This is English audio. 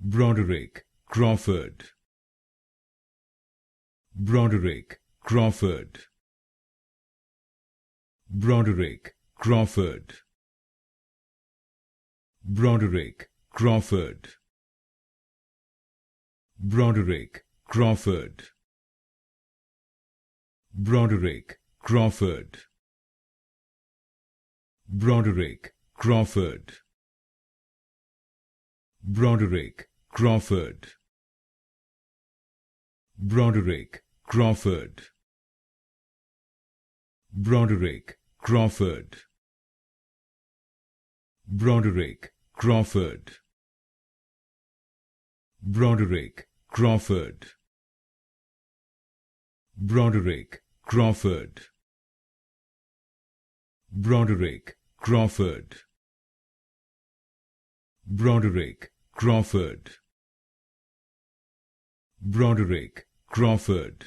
Broderick Crawford. Broderick Crawford. Broderick Crawford. Broderick Crawford. Broderick Crawford. Broderick Crawford. Broderick Crawford. Broderick Crawford. Broderick Crawford. Broderick Crawford. Broderick Crawford. Broderick Crawford. Broderick Crawford. Broderick Crawford. Broderick Crawford. Broderick Crawford.